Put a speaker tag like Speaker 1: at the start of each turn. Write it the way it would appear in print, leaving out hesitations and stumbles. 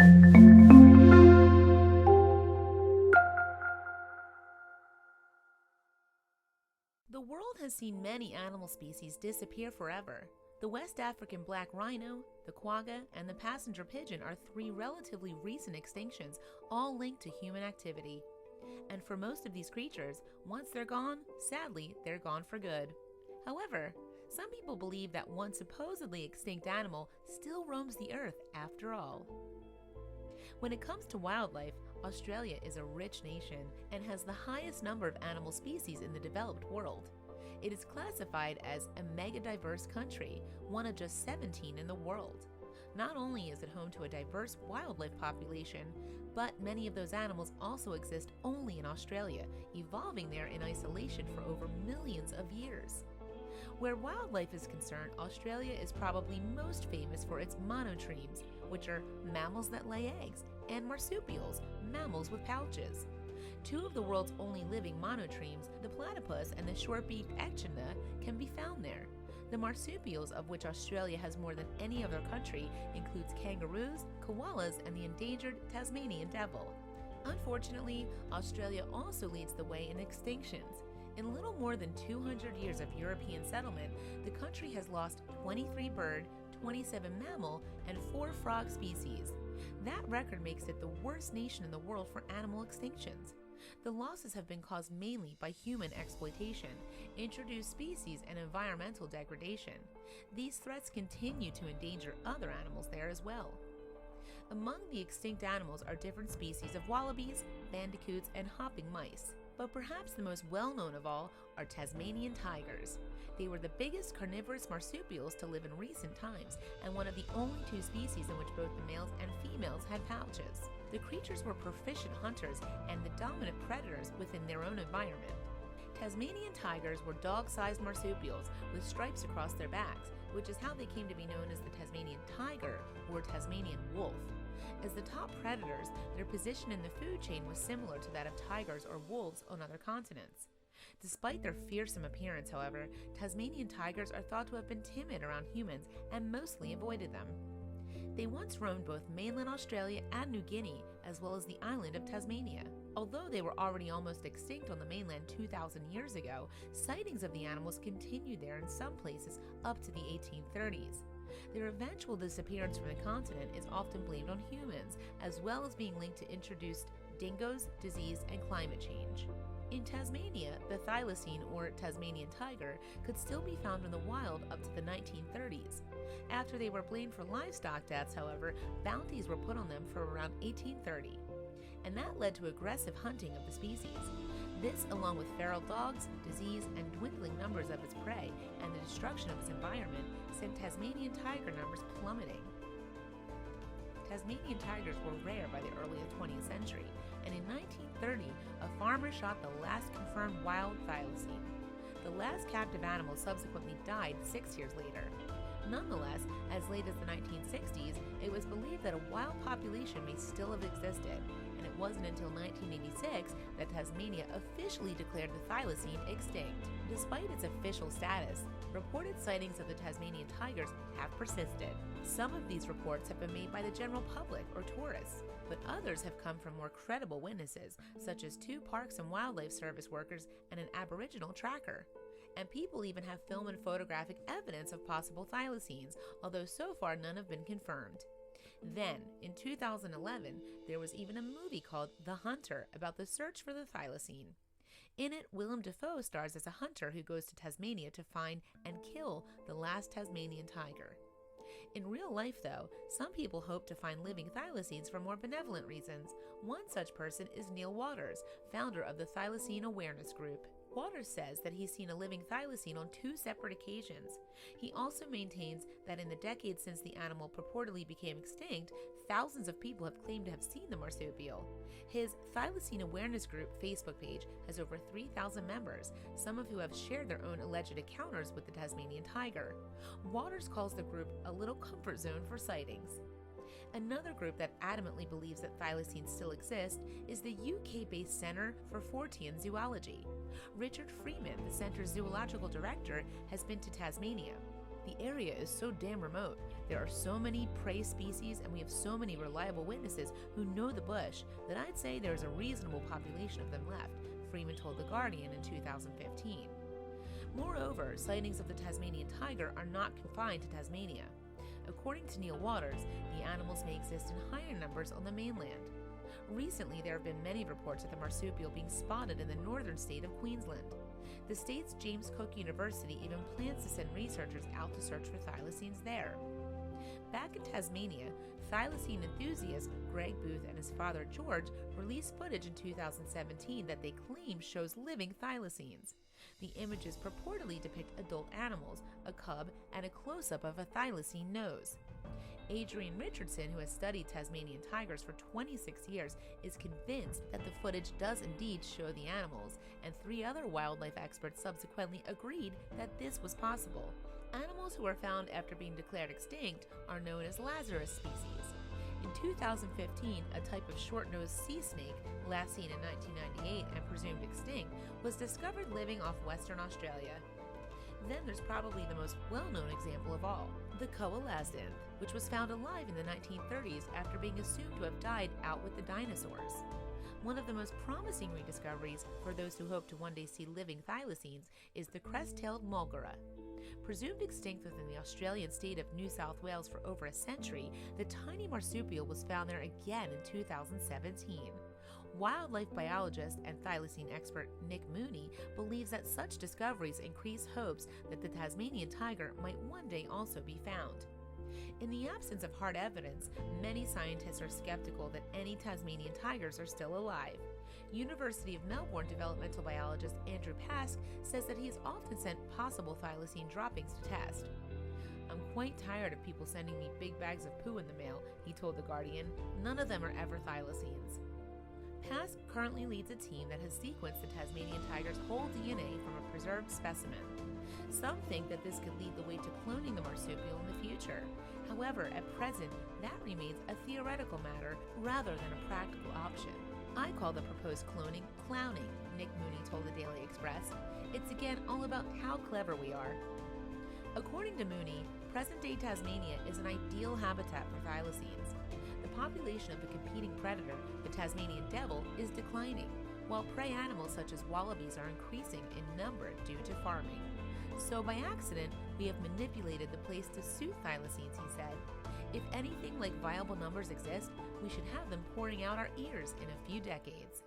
Speaker 1: The world has seen many animal species disappear forever. The West African black rhino, the quagga, and the passenger pigeon are three relatively recent extinctions, all linked to human activity. And for most of these creatures, once they're gone, sadly, they're gone for good. However, some people believe that one supposedly extinct animal still roams the earth after all. When it comes to wildlife, Australia is a rich nation and has the highest number of animal species in the developed world. It is classified as a mega-diverse country, one of just 17 in the world. Not only is it home to a diverse wildlife population, but many of those animals also exist only in Australia, evolving there in isolation for over millions of years. Where wildlife is concerned, Australia is probably most famous for its monotremes, which are mammals that lay eggs, and marsupials, mammals with pouches. Two of the world's only living monotremes, the platypus and the short-beaked echidna, can be found there. The marsupials, of which Australia has more than any other country, includes kangaroos, koalas, and the endangered Tasmanian devil. Unfortunately, Australia also leads the way in extinctions. In little more than 200 years of European settlement, the country has lost 23 bird, 27 mammal, and 4 frog species. That record makes it the worst nation in the world for animal extinctions. The losses have been caused mainly by human exploitation, introduced species, and environmental degradation. These threats continue to endanger other animals there as well. Among the extinct animals are different species of wallabies, bandicoots, and hopping mice. But perhaps the most well-known of all are Tasmanian tigers. They were the biggest carnivorous marsupials to live in recent times, and one of the only 2 species in which both the males and females had pouches. The creatures were proficient hunters and the dominant predators within their own environment. Tasmanian tigers were dog-sized marsupials with stripes across their backs, which is how they came to be known as the Tasmanian tiger or Tasmanian wolf. As the top predators, their position in the food chain was similar to that of tigers or wolves on other continents. Despite their fearsome appearance, however, Tasmanian tigers are thought to have been timid around humans and mostly avoided them. They once roamed both mainland Australia and New Guinea, as well as the island of Tasmania. Although they were already almost extinct on the mainland 2,000 years ago, sightings of the animals continued there in some places up to the 1830s. Their eventual disappearance from the continent is often blamed on humans, as well as being linked to introduced dingoes, disease, and climate change. In Tasmania, the Thylacine, or Tasmanian tiger, could still be found in the wild up to the 1930s. After they were blamed for livestock deaths, however, bounties were put on them for around 1830. And that led to aggressive hunting of the species. This, along with feral dogs, disease, and dwindling numbers of its prey, and the destruction of its environment, sent Tasmanian tiger numbers plummeting. Tasmanian tigers were rare by the early 20th century, and in 1930, a farmer shot the last confirmed wild thylacine. The last captive animal subsequently died 6 years later. Nonetheless, as late as the 1960s, it was believed that a wild population may still have existed, and it wasn't until 1986 that Tasmania officially declared the thylacine extinct. Despite its official status, reported sightings of the Tasmanian tigers have persisted. Some of these reports have been made by the general public or tourists, but others have come from more credible witnesses, such as 2 Parks and Wildlife Service workers and an Aboriginal tracker. And people even have film and photographic evidence of possible thylacines, although so far none have been confirmed. Then, in 2011, there was even a movie called The Hunter about the search for the thylacine. In it, Willem Dafoe stars as a hunter who goes to Tasmania to find and kill the last Tasmanian tiger. In real life, though, some people hope to find living thylacines for more benevolent reasons. One such person is Neil Waters, founder of the Thylacine Awareness Group. Waters says that he's seen a living thylacine on 2 separate occasions. He also maintains that in the decades since the animal purportedly became extinct, thousands of people have claimed to have seen the marsupial. His Thylacine Awareness Group Facebook page has over 3,000 members, some of who have shared their own alleged encounters with the Tasmanian tiger. Waters calls the group a little comfort zone for sightings. Another group that adamantly believes that thylacines still exist is the UK-based Centre for Fortean Zoology. Richard Freeman, the centre's zoological director, has been to Tasmania. The area is so damn remote There are so many prey species and we have so many reliable witnesses who know the bush that I'd say there is a reasonable population of them left, Freeman told The Guardian in 2015. Moreover, sightings of the Tasmanian tiger are not confined to Tasmania. According to Neil Waters, the animals may exist in higher numbers on the mainland. Recently, there have been many reports of the marsupial being spotted in the northern state of Queensland. The state's James Cook University even plans to send researchers out to search for thylacines there. Back in Tasmania, thylacine enthusiast Greg Booth and his father George released footage in 2017 that they claim shows living thylacines. The images purportedly depict adult animals, a cub, and a close-up of a thylacine nose. Adrian Richardson, who has studied Tasmanian tigers for 26 years, is convinced that the footage does indeed show the animals, and 3 other wildlife experts subsequently agreed that this was possible. Animals who are found after being declared extinct are known as Lazarus species. In 2015, a type of short-nosed sea snake, last seen in 1998 and presumed extinct, was discovered living off Western Australia. Then there's probably the most well-known example of all, the coelacanth, which was found alive in the 1930s after being assumed to have died out with the dinosaurs. One of the most promising rediscoveries for those who hope to one day see living thylacines is the crest-tailed mulgara. Presumed extinct within the Australian state of New South Wales for over a century, the tiny marsupial was found there again in 2017. Wildlife biologist and thylacine expert Nick Mooney believes that such discoveries increase hopes that the Tasmanian tiger might one day also be found. In the absence of hard evidence, many scientists are skeptical that any Tasmanian tigers are still alive. University of Melbourne developmental biologist Andrew Pask says that he has often sent possible thylacine droppings to test. "I'm quite tired of people sending me big bags of poo in the mail," he told The Guardian. "None of them are ever thylacines." Pask currently leads a team that has sequenced the Tasmanian tiger's whole DNA from a preserved specimen. Some think that this could lead the way to cloning the marsupial in the future. However, at present, that remains a theoretical matter rather than a practical option. "I call the proposed cloning clowning," Nick Mooney told the Daily Express. "It's again all about how clever we are." According to Mooney, present-day Tasmania is an ideal habitat for thylacines. The population of the competing predator, the Tasmanian devil, is declining, while prey animals such as wallabies are increasing in number due to farming. "So by accident, we have manipulated the place to suit thylacines," he said. "If anything like viable numbers exist, we should have them pouring out our ears in a few decades."